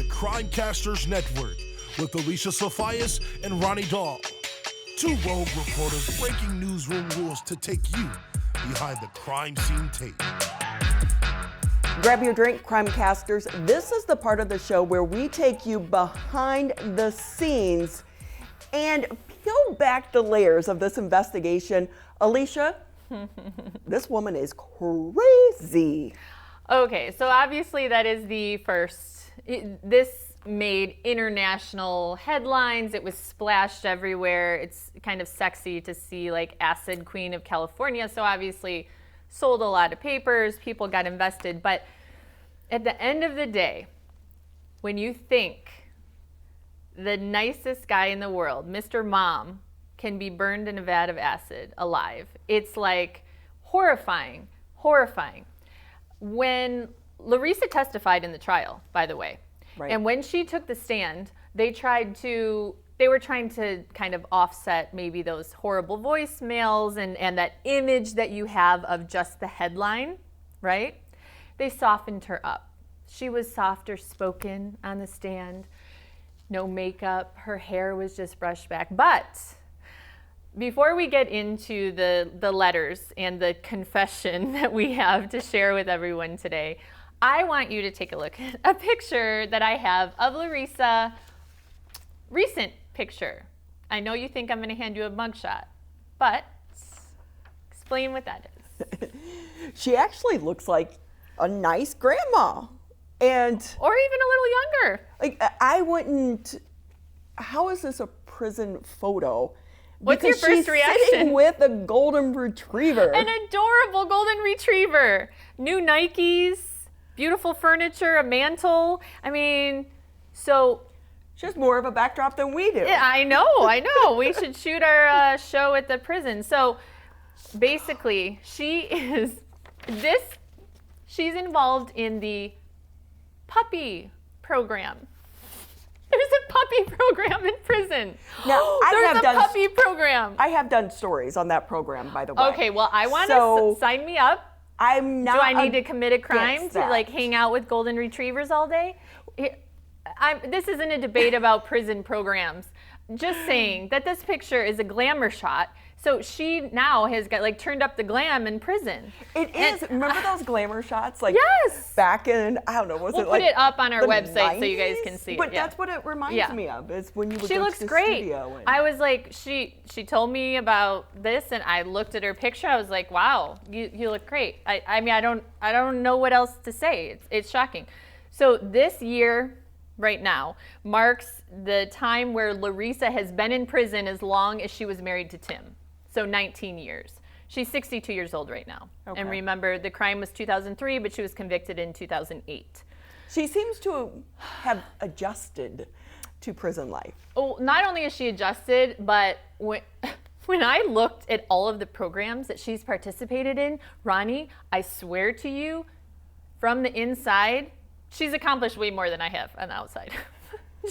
the CrimeCasters Network with Alicia Sophias and Ronnie Dahl. Two rogue reporters breaking newsroom rules to take you behind the crime scene tape. Grab your drink, CrimeCasters. This is the part of the show where we take you behind the scenes and peel back the layers of this investigation. Alicia, this woman is crazy. Okay, so obviously that is the first. This made international headlines. It was splashed everywhere. It's kind of sexy to see like Acid Queen of California. So obviously sold a lot of papers. People got invested. But at the end of the day, when you think the nicest guy in the world, Mr. Mom, can be burned in a vat of acid alive, it's like horrifying, horrifying. When Larissa testified in the trial, by the way, right. And when she took the stand, they were trying to kind of offset maybe those horrible voicemails and that image that you have of just the headline, right? They softened her up. She was softer spoken on the stand, no makeup, her hair was just brushed back. But before we get into the letters and the confession that we have to share with everyone today, I want you to take a look at a picture that I have of Larissa. Recent picture. I know you think I'm going to hand you a mugshot, but explain what that is. She actually looks like a nice grandma. Or even a little younger. Like, I wouldn't. How is this a prison photo? What's because your first she's reaction? Sitting with a golden retriever. An adorable golden retriever. New Nikes, beautiful furniture, a mantle. I mean, so. She has more of a backdrop than we do. Yeah, I know. We should shoot our show at the prison. So basically, she's involved in the puppy program. There's a puppy program in prison. Now, There's a puppy program. I have done stories on that program, by the way. Okay, well, I want to sign me up. I'm not. Do I need to commit a crime to that. like hang out with golden retrievers all day? This isn't a debate about prison programs. Just saying that this picture is a glamour shot. So she now has got like turned up the glam in prison. It is. Remember those glamour shots? Like yes. Back in, I don't know, was we'll it like put it up on our the website 90s? so you guys can see but it. Yeah. That's what it reminds me of. Is when you would she go looks to the great. studio. And... I was like, she told me about this, and I looked at her picture. I was like, wow, you look great. I mean, I don't know what else to say. It's shocking. So this year, right now, marks the time where Larissa has been in prison as long as she was married to Tim. So 19 years. She's 62 years old right now. Okay. And remember, the crime was 2003, but she was convicted in 2008. She seems to have adjusted to prison life. Oh, not only is she adjusted, but when I looked at all of the programs that she's participated in, Ronnie, I swear to you, from the inside, she's accomplished way more than I have on the outside.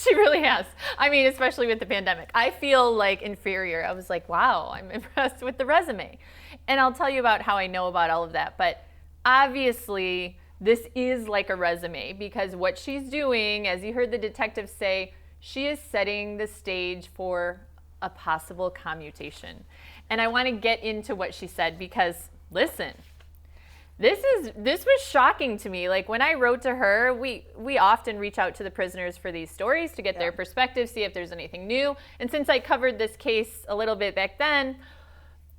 She really has. I mean, especially with the pandemic. I feel like inferior. I was like, wow, I'm impressed with the resume. And I'll tell you about how I know about all of that. But obviously, this is like a resume because what she's doing, as you heard the detective say, she is setting the stage for a possible commutation. And I want to get into what she said because, listen, this was shocking to me. Like when I wrote to her, we often reach out to the prisoners for these stories to get their perspective, see if there's anything new. And since I covered this case a little bit back then,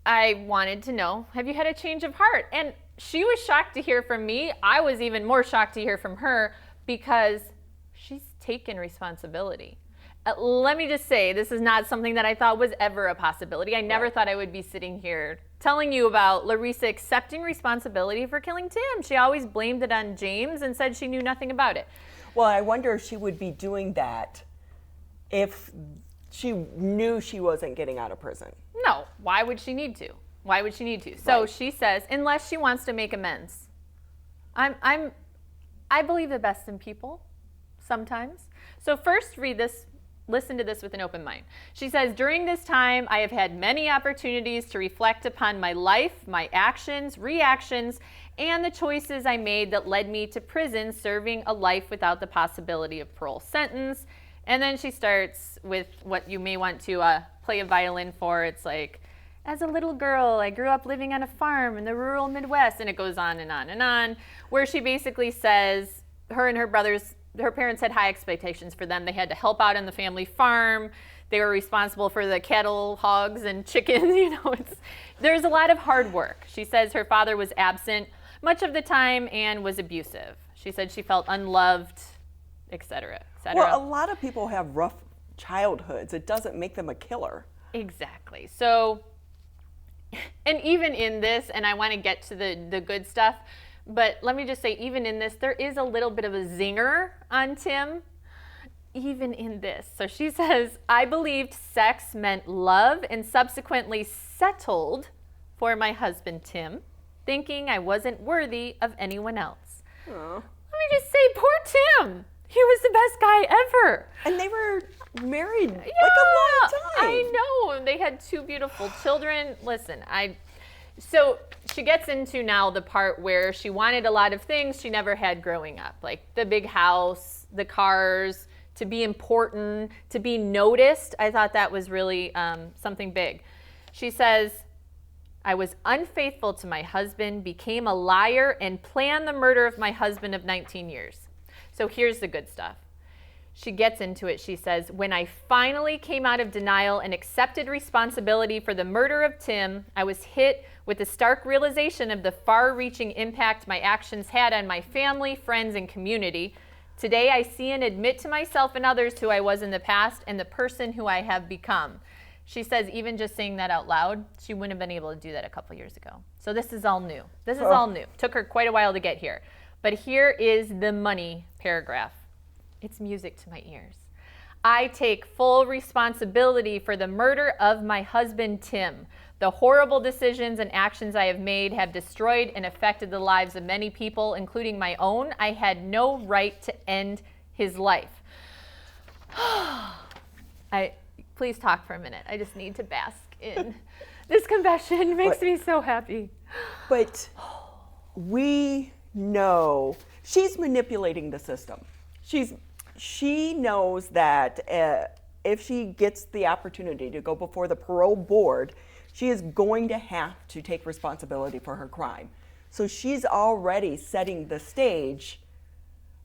I wanted to know, have you had a change of heart? And she was shocked to hear from me. I was even more shocked to hear from her because she's taken responsibility. Let me just say, this is not something that I thought was ever a possibility. I never thought I would be sitting here telling you about Larissa accepting responsibility for killing Tim. She always blamed it on James and said she knew nothing about it. Well, I wonder if she would be doing that if she knew she wasn't getting out of prison. No, why would she need to? Why would she need to? So she says, unless she wants to make amends. I believe the best in people sometimes. So first read this listen to this with an open mind. She says, during this time, I have had many opportunities to reflect upon my life, my actions, reactions, and the choices I made that led me to prison, serving a life without the possibility of parole sentence. And then she starts with what you may want to play a violin for. It's like, as a little girl, I grew up living on a farm in the rural Midwest, and it goes on and on and on, where she basically says her and her brothers, her parents had high expectations for them. They had to help out on the family farm. They were responsible for the cattle, hogs, and chickens. There's a lot of hard work. She says her father was absent much of the time and was abusive. She said she felt unloved, etc., etc. Well, a lot of people have rough childhoods. It doesn't make them a killer. Exactly. So, and even in this, and I want to get to the good stuff, but let me just say, even in this, there is a little bit of a zinger on Tim, even in this. So she says, I believed sex meant love and subsequently settled for my husband, Tim, thinking I wasn't worthy of anyone else. Aww. Let me just say, poor Tim. He was the best guy ever. And they were married like a long time. I know. They had 2 beautiful children. Listen, so she gets into now the part where she wanted a lot of things she never had growing up, like the big house, the cars, to be important, to be noticed. I thought that was really something big. She says, I was unfaithful to my husband, became a liar, and planned the murder of my husband of 19 years. So here's the good stuff. She gets into it. She says, when I finally came out of denial and accepted responsibility for the murder of Tim, I was hit with the stark realization of the far-reaching impact my actions had on my family, friends, and community. Today, I see and admit to myself and others who I was in the past and the person who I have become. She says even just saying that out loud, she wouldn't have been able to do that a couple years ago. So this is all new. This is all new. Took her quite a while to get here. But here is the money paragraph. It's music to my ears. I take full responsibility for the murder of my husband, Tim. The horrible decisions and actions I have made have destroyed and affected the lives of many people, including my own. I had no right to end his life. Please talk for a minute. I just need to bask in this confession. Makes me so happy. But we know she's manipulating the system. She knows that if she gets the opportunity to go before the parole board, she is going to have to take responsibility for her crime. So she's already setting the stage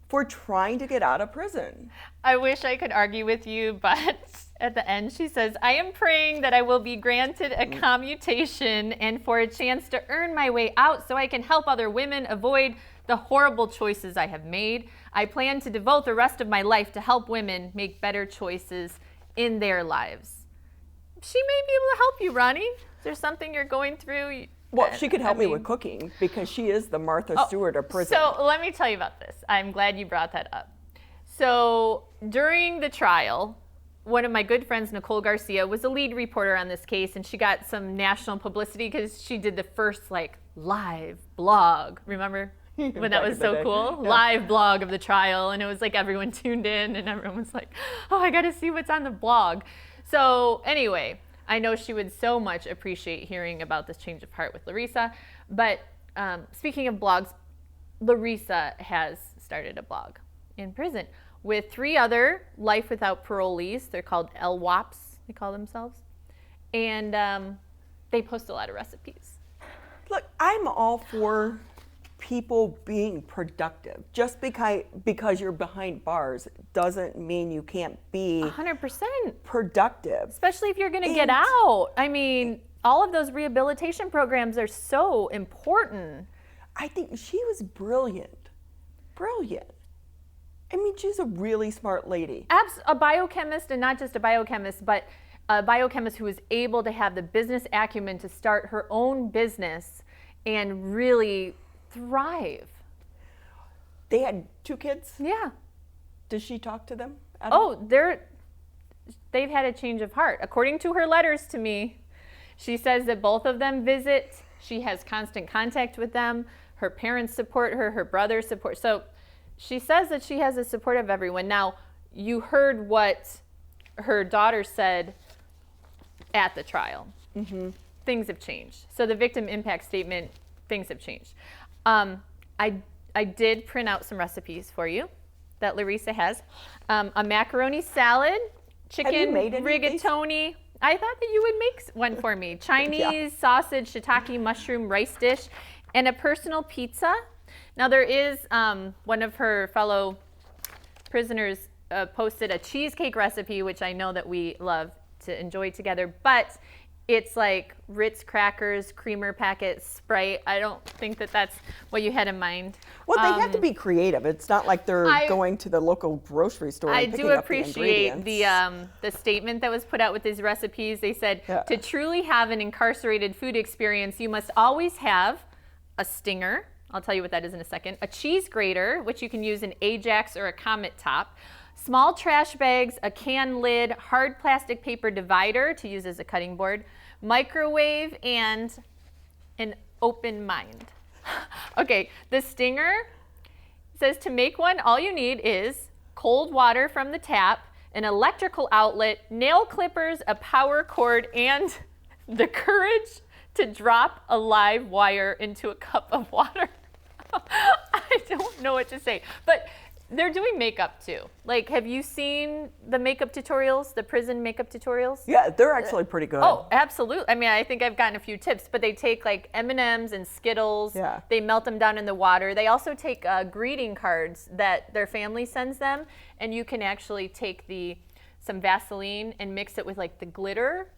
for trying to get out of prison. I wish I could argue with you, but at the end she says, I am praying that I will be granted a commutation and for a chance to earn my way out so I can help other women avoid the horrible choices I have made. I plan to devote the rest of my life to help women make better choices in their lives. She may be able to help you, Ronnie. Is there something you're going through? Well, she could help me with cooking because she is the Martha Stewart of prison. So let me tell you about this. I'm glad you brought that up. So during the trial, one of my good friends, Nicole Garcia, was a lead reporter on this case, and she got some national publicity because she did the first live blog. Remember when that was so cool? Yeah. Live blog of the trial, and it was like everyone tuned in, and everyone was like, "Oh, I got to see what's on the blog." So anyway, I know she would so much appreciate hearing about this change of heart with Larissa. But speaking of blogs, Larissa has started a blog in prison with 3 other life without parolees. They're called LWAPs, they call themselves. And they post a lot of recipes. Look, I'm all for people being productive. Just because you're behind bars doesn't mean you can't be 100% productive. Especially if you're going to get out. I mean, all of those rehabilitation programs are so important. I think she was brilliant. Brilliant. I mean, she's a really smart lady. A biochemist, and not just a biochemist, but a biochemist who was able to have the business acumen to start her own business and really thrive. They had 2 kids? Yeah. Does she talk to them? They've had a change of heart. According to her letters to me, she says that both of them visit. She has constant contact with them. Her parents support her. Her brother supports. So she says that she has the support of everyone. Now, you heard what her daughter said at the trial. Things have changed. So the victim impact statement, things have changed. I did print out some recipes for you that Larissa has. A macaroni salad, chicken rigatoni. I thought that you would make one for me. Chinese sausage, shiitake, mushroom, rice dish, and a personal pizza. Now there is one of her fellow prisoners posted a cheesecake recipe, which I know that we love to enjoy together, but it's like Ritz crackers, creamer packet, Sprite. I don't think that that's what you had in mind. Well, they have to be creative. It's not like they're going to the local grocery store and picking up the ingredients. I do appreciate the statement that was put out with these recipes. They said, to truly have an incarcerated food experience, you must always have a stinger. I'll tell you what that is in a second. A cheese grater, which you can use an Ajax or a Comet top. Small trash bags, a can lid, hard plastic paper divider to use as a cutting board, microwave, and an open mind. Okay, the stinger says to make one, all you need is cold water from the tap, an electrical outlet, nail clippers, a power cord, and the courage to drop a live wire into a cup of water. I don't know what to say, but they're doing makeup too. Like, have you seen the makeup tutorials, the prison makeup tutorials? Yeah, they're actually pretty good. Oh, absolutely. I mean, I think I've gotten a few tips, but they take like M&Ms and Skittles. Yeah. They melt them down in the water. They also take greeting cards that their family sends them, and you can actually take some Vaseline and mix it with like the glitter,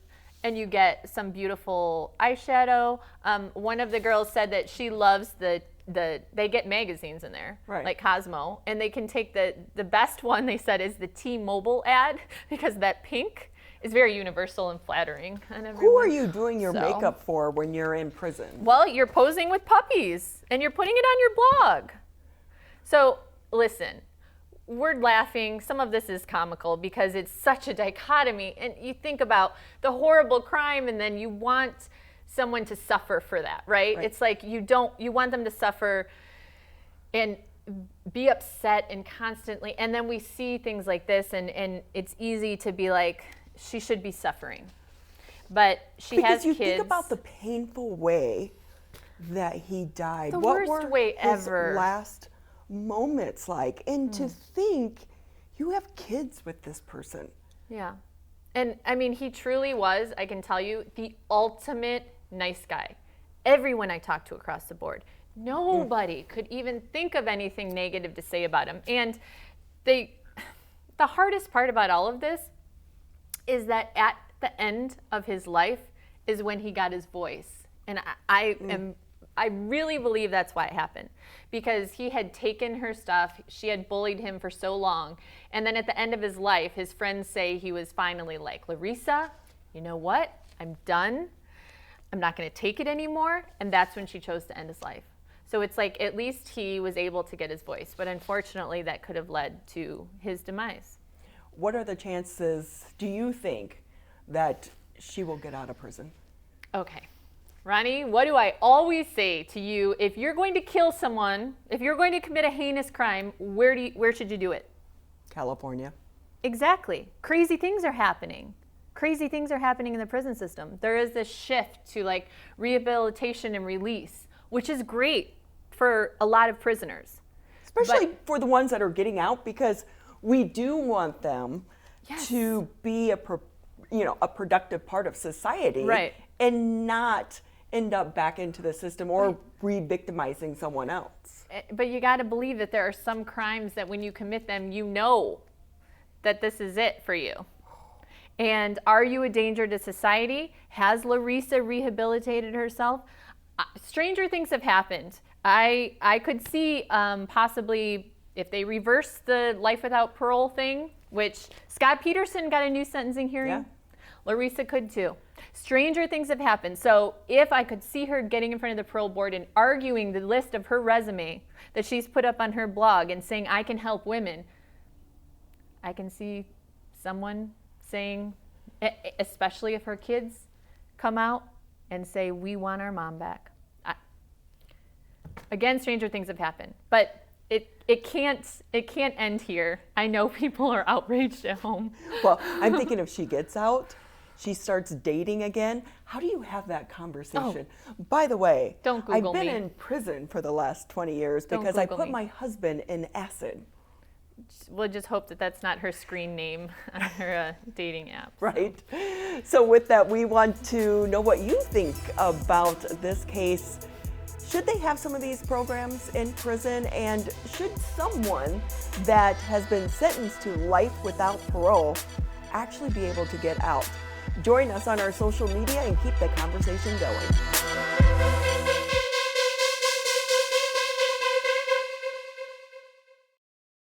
and you get some beautiful eyeshadow. One of the girls said that she loves they get magazines in there, like Cosmo, and they can take the best one, they said, is the T-Mobile ad, because that pink is very universal and flattering on everyone. Who are you doing your makeup for when you're in prison? Well, you're posing with puppies, and you're putting it on your blog. So, listen, we're laughing. Some of this is comical because it's such a dichotomy, and you think about the horrible crime, and then you want someone to suffer for that, right? It's like you want them to suffer and be upset and constantly, and then we see things like this, and it's easy to be like, she should be suffering. But she has kids. Because you think about the painful way that he died. The what worst were way his ever. Last moments like? And to think you have kids with this person. Yeah. And I mean, he truly was, I can tell you, the ultimate nice guy. Everyone I talked to across the board, nobody could even think of anything negative to say about him. And the hardest part about all of this is that at the end of his life is when he got his voice. And I really believe that's why it happened, because he had taken her stuff. She had bullied him for so long. And then at the end of his life, his friends say he was finally like, Larissa, you know what? I'm done. I'm not going to take it anymore. And that's when she chose to end his life. So it's like, at least he was able to get his voice. But unfortunately, that could have led to his demise. What are the chances, do you think, that she will get out of prison? Okay. Ronnie, what do I always say to you? If you're going to kill someone, if you're going to commit a heinous crime, where should you do it? California. Exactly. Crazy things are happening. Crazy things are happening in the prison system. There is this shift to like rehabilitation and release, which is great for a lot of prisoners. Especially for the ones that are getting out, because we do want them to be a productive part of society, and not end up back into the system or re-victimizing someone else. But you got to believe that there are some crimes that when you commit them, you know that this is it for you. And are you a danger to society? Has Larissa rehabilitated herself? Stranger things have happened. I could see possibly if they reverse the life without parole thing, which Scott Peterson got a new sentencing hearing. Larissa could too. Stranger things have happened. So if I could see her getting in front of the parole board and arguing the list of her resume that she's put up on her blog and saying, I can help women, I can see someone saying, especially if her kids come out and say, we want our mom back. Again, stranger things have happened. But it can't end here. I know people are outraged at home. Well, I'm thinking if she gets out, she starts dating again. How do you have that conversation? By the way, Don't Google I've been me. in prison for the last 20 years Don't because I Google put me. my husband in acid. We'll just hope that that's not her screen name on her dating app. Right? So with that, we want to know what you think about this case. Should they have some of these programs in prison? And should someone that has been sentenced to life without parole actually be able to get out? Join us on our social media and keep the conversation going.